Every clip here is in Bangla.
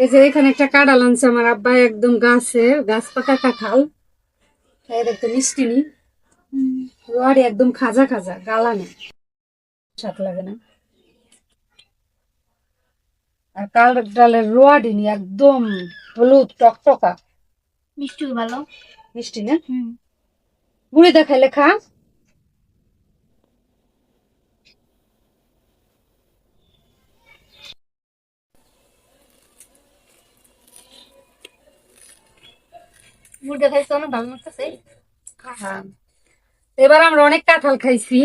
এই যে এখানে একটা কাঁঠাল আনছে আমার আব্বা, একদম গাছ পাকা কাঁঠাল। একদম মিষ্টি নি, রোয়ারি একদম খাজা খাজা, গালা নেই, স্বাদ লাগে না। আর কাঁঠালের রোয়ারি নি একদম হলুদ টকটকা। মিষ্টি ভালো। মিষ্টি না? গুড়ি দেখাইলে খা। গুড় দিয়ে খাইছে অনেক ভালো লাগতেছে। হ্যাঁ, এবার আমরা অনেক কাঁঠাল খাইছি,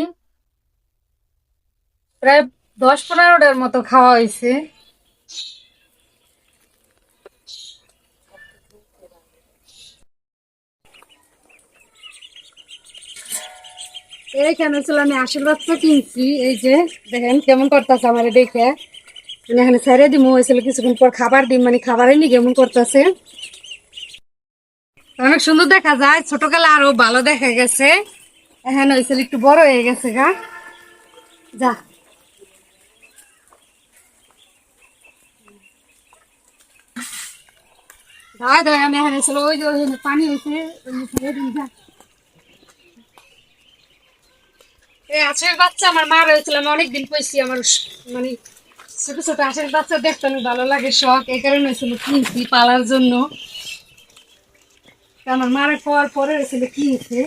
প্রায় 10-15টার মতো খাওয়া হয়েছে। এইখানে ছিল আমি আশীর্বাদটা কিনছি, এই যে দেখেন কেমন করতেছে আমার দেখে। মানে এখানে ছেড়ে দিমু হয়েছিল, কিছুক্ষণ পর খাবার দিম, মানে খাবারই নি কেমন করতেছে। অনেক সুন্দর দেখা যায়, ছোটকালে আরো ভালো দেখা গেছে। এখানে হয়েছিল একটু বড় হয়ে গেছে গা। যা দাঁড়ায় দাঁড়ায় আমি এখানে ছিল, ওই যে ওইখানে পানি হয়েছে, ছেড়ে দিন যা। এই আছের বাচ্চা আমার মা রয়েছিল, আমি অনেকদিন কইছি আমার মানে ছোট ছোট আছের বাচ্চা দেখতে অনেক ভালো লাগে, শখ, এই কারণে হয়েছিল কিনছি পালার জন্য। আমার মারা খাওয়ার পরে হয়েছিল কিনছে।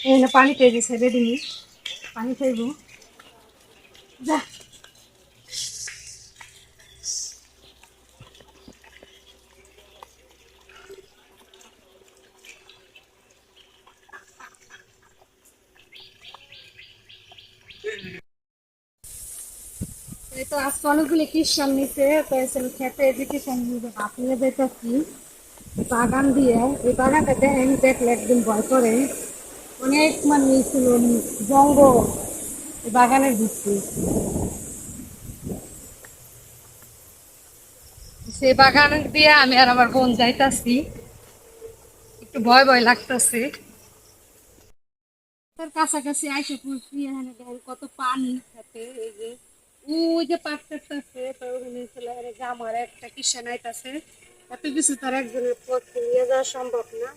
এখানে পানিতে যে ছেড়ে দিনি, পানি খাইব যা। এই তো আজকে অনেকগুলি কিষান নিছে, তো এসে খেতে যে কিষান নিয়ে ভাত নিয়ে যেতেছি বাগান দিয়ে। এই বাগানটা দেখেন, দেখলে একদিন ভয় করে, অনেক মানে ছিল জঙ্গল এই বাগানের ভিতরে। সেই বাগান দিয়ে আমি আর আমার বোন যাইতাছি, একটু ভয় ভয় লাগতেছে। তার কাছাকাছি আইসে পড়ছি, এখানে দেখেন কত পানি থাকে। এই যে ওই যে পাটটা আছে, তো ওখানে ছেলে আমার একটা কিষান আইতাছে, এত কিছু তার একজনের পক্ষে নিয়ে যাওয়া সম্ভব না।